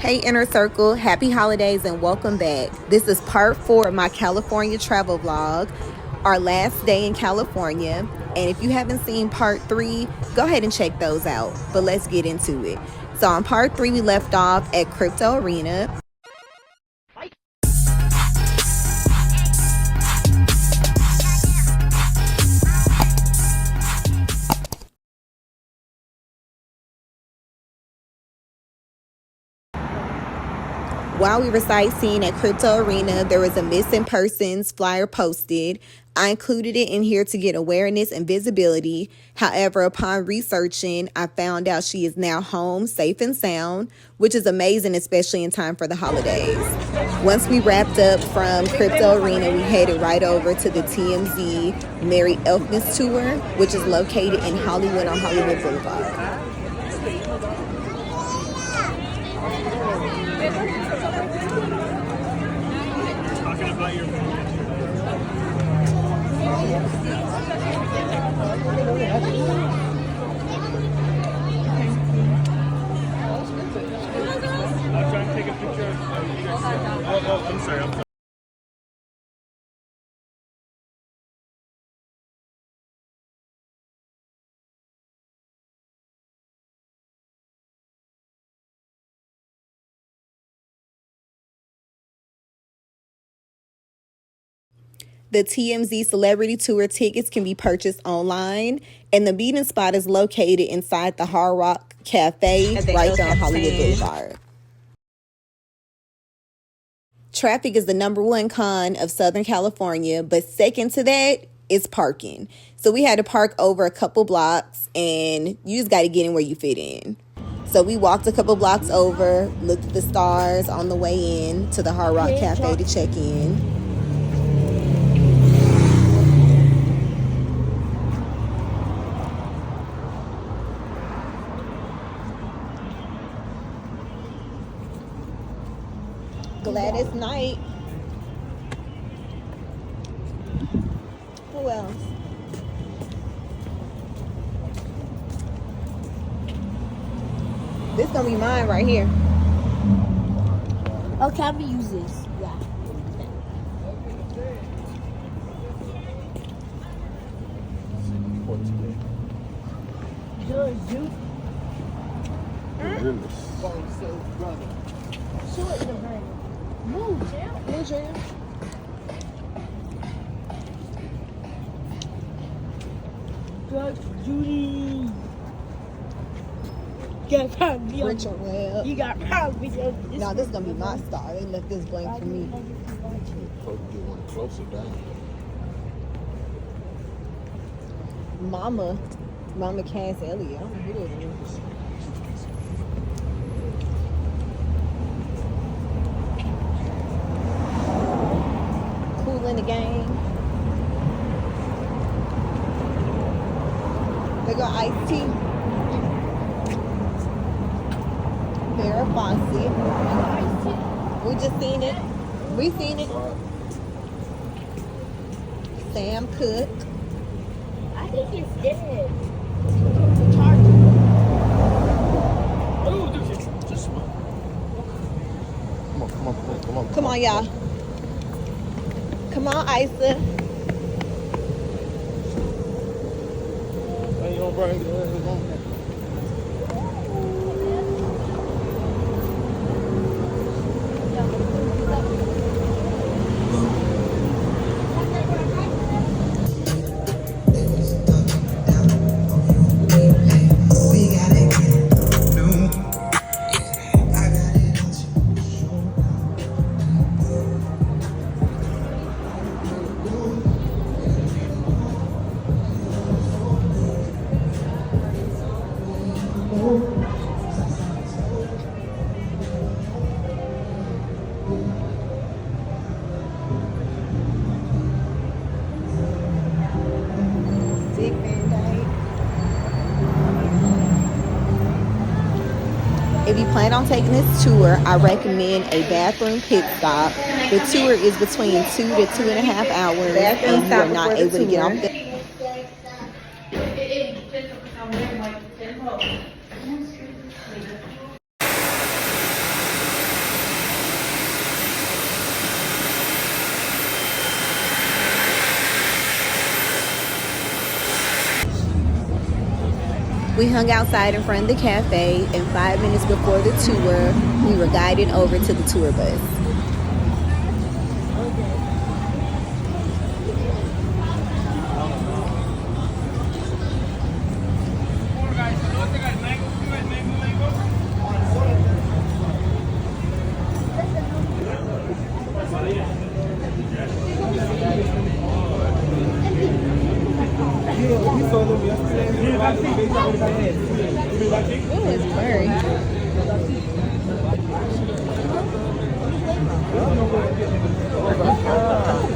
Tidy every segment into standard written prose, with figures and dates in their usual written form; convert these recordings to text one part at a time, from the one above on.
Hey Inner Circle, happy holidays and welcome back. This is part 4 of my California travel vlog, our last day in California. And if you haven't seen part 3, go ahead and check those out. But let's get into it. So on part 3, we left off at Crypto Arena. While we were sightseeing at Crypto Arena, there was a missing persons flyer posted. I included it in here to get awareness and visibility. However, upon researching, I found out she is now home, safe and sound, which is amazing, especially in time for the holidays. Once we wrapped up from Crypto Arena, we headed right over to the TMZ Merry Elfmas Tour, which is located in Hollywood on Hollywood Boulevard. I'm sorry. The TMZ Celebrity Tour tickets can be purchased online, and the meeting spot is located inside the Hard Rock Cafe right there on Hollywood Boulevard. Traffic is the #1 con of Southern California, but second to that is parking. So we had to park over a couple blocks, and you just got to get in where you fit in. So we walked a couple blocks over, looked at the stars on the way in to the Hard Rock Cafe to check in. Gladys Knight. Who else? This gonna be mine right here. Okay, I'm gonna use this. Yeah. You? Short in the brain. Move, Jam. Move, Jam. Drugs, Judy. You got probably Richard Webb. You got probably No, this is gonna be my star. They left this blank for me. Closer down. Mama Cass Elliott. I don't know who it is. Cool in the game. They got iced tea. Farrah Fawcett. We just seen it. We seen it. Sam Cooke. I think it's dead. Just come on. Come on, y'all. Come on, Isa. Hey, you don't bring it on. If you plan on taking this tour, I recommend a bathroom pit stop. The tour is between 2 to 2.5 hours, and you are not able to get off the We hung outside in front of the cafe, and 5 minutes before the tour, we were guided over to the tour bus. Ooh, it's blurry.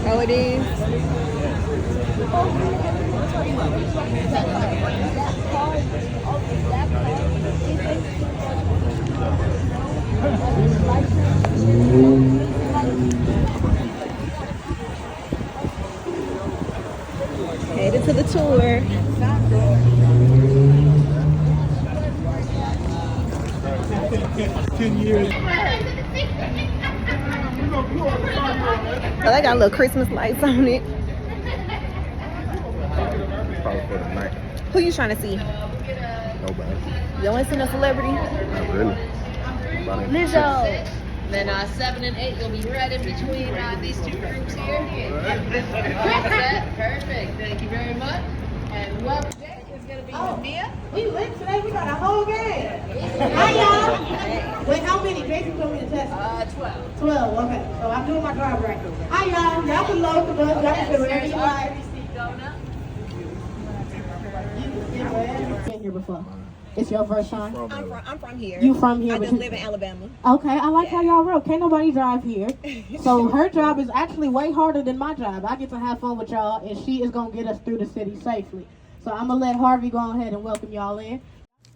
Oh, it is? Headed to the tour. 10 years. Oh, they got little Christmas lights on it. Probably for the night. Who you trying to see? Nobody. You don't want to see no celebrity? Not really. Lizzo. Then 7 and 8 will be right in between these two groups here. Perfect. Thank you very much. And welcome today is going to be Mia. We lit today. We got a whole game. Hi, y'all. Wait, how many? Jason told me to test. 12. 12. Okay. So I'm doing my drive right. Hi, y'all. Y'all can load the bus. Y'all can do whatever you like. You've been here before. It's your first time? I'm from here. You from here? I but just you- live in Alabama. Okay, I like how y'all roll. Can't nobody drive here. So her job is actually way harder than my job. I get to have fun with y'all, and she is going to get us through the city safely. So I'm going to let Harvey go ahead and welcome y'all in.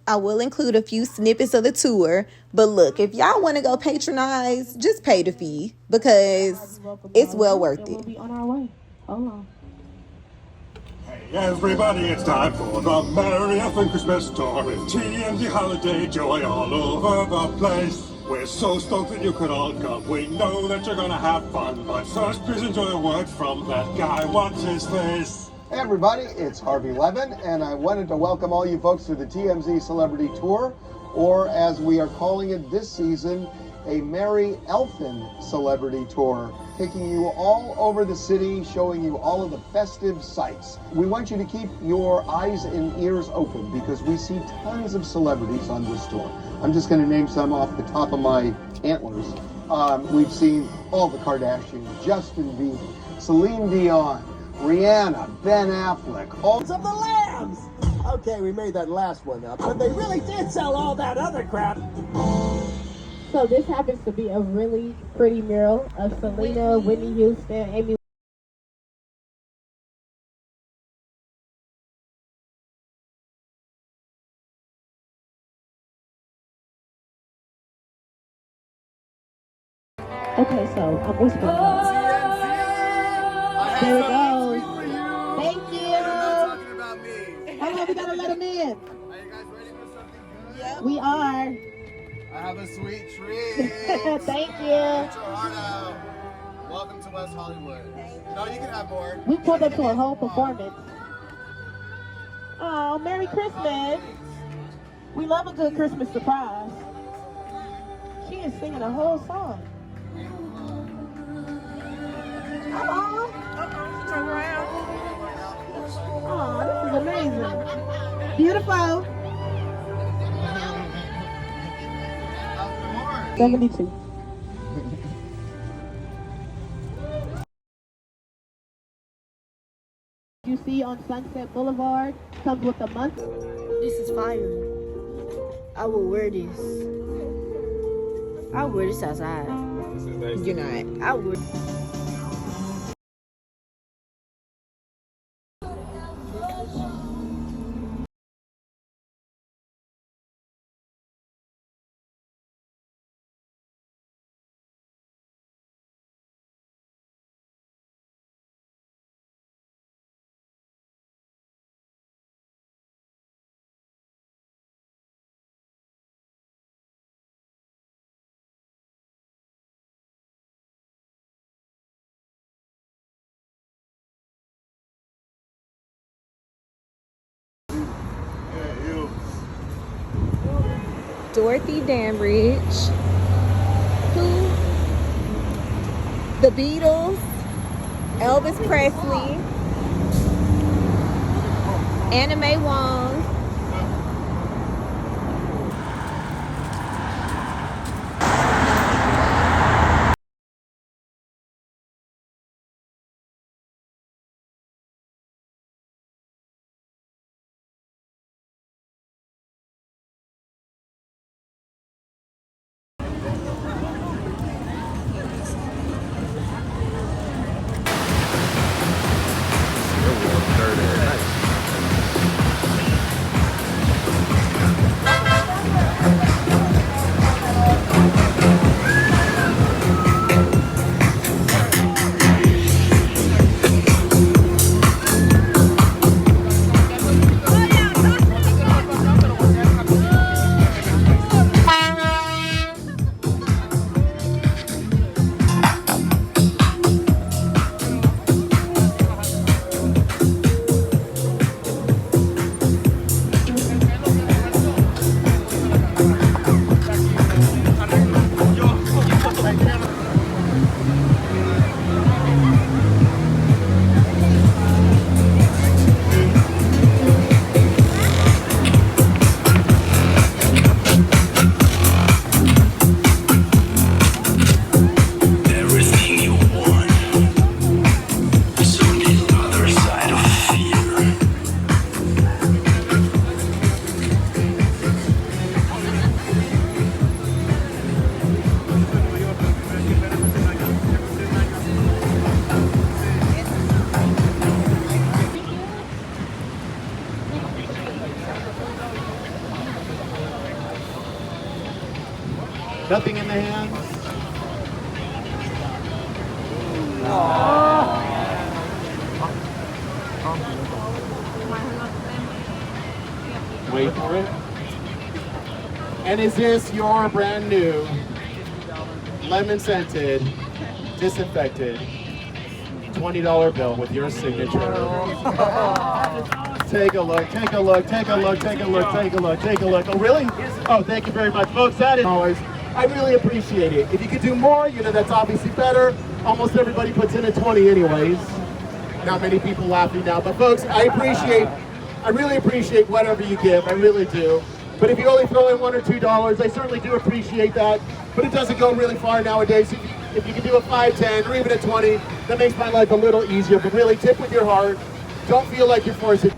I will include a few snippets of the tour, but look, if y'all want to go patronize, just pay the fee because it's well worth And we'll it. be on our way. Hold on. Hey everybody, it's time for the Merry Elfin Christmas tour with TMZ holiday joy all over the place. We're so stoked that you could all come. We know that you're gonna have fun, but first please enjoy a word from that guy. What's his face? Hey everybody, it's Harvey Levin, and I wanted to welcome all you folks to the TMZ Celebrity Tour, or as we are calling it this season, a Merry Elfin Celebrity Tour, taking you all over the city, showing you all of the festive sights. We want you to keep your eyes and ears open because we see tons of celebrities on this tour. I'm just going to name some off the top of my antlers. We've seen all the Kardashians, Justin Bieber, Celine Dion, Rihanna, Ben Affleck, all of the Lambs. Okay, we made that last one up, but they really did sell all that other crap. So this happens to be a really pretty mural of Selena, Whitney Houston, Amy. Okay, so I'm whispering. There it goes. Thank you. Hold on, we gotta let him in. Are you guys ready for something good? Yeah. We are. I have a sweet treat. Thank Get you. your heart out. Welcome to West Hollywood. No, you can have more. We pulled up to a whole performance. Oh, Merry Christmas. We love a good Christmas surprise. She is singing a whole song. Turn around. Oh, this is amazing. Beautiful. 72. You see on Sunset Boulevard comes with a month. This is fire. I will wear this. I will wear this outside. You're not. I would. Dorothy Dandridge, who, the Beatles, Elvis Presley, Anna Mae Wong. Nothing in the hands. Wait for it. And is this your brand new lemon scented, disinfected $20 bill with your signature? Take a look, take a look, take a look, take a look, take a look, take a look. Oh, really? Oh, thank you very much, folks. That is always, I really appreciate it. If you could do more, you know, that's obviously better. Almost everybody puts in a 20 anyways. Not many people laughing now, but folks, I really appreciate whatever you give, I really do. But if you only throw in $1 or $2, I certainly do appreciate that. But it doesn't go really far nowadays. If you can do a 5, 10, or even a 20, that makes my life a little easier. But really, tip with your heart. Don't feel like you're forced to.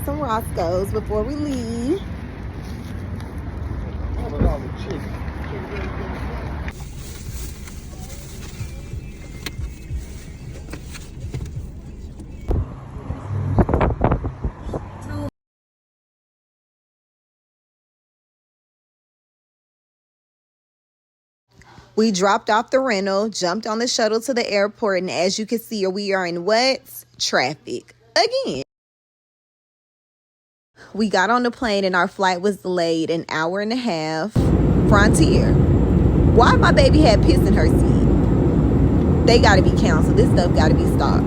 Some Roscoe's before we leave. We dropped off the rental, jumped on the shuttle to the airport, and as you can see, we are in what? Traffic. Again. We got on the plane and our flight was delayed an hour and a half. Frontier. Why my baby had piss in her seat? They gotta be canceled. This stuff gotta be stopped.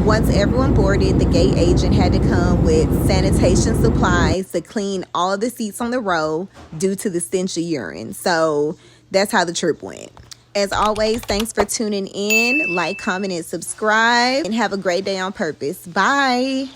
Once everyone boarded, the gate agent had to come with sanitation supplies to clean all of the seats on the row due to the stench of urine. So that's how the trip went. As always, thanks for tuning in. Like, comment, and subscribe. And have a great day on purpose. Bye.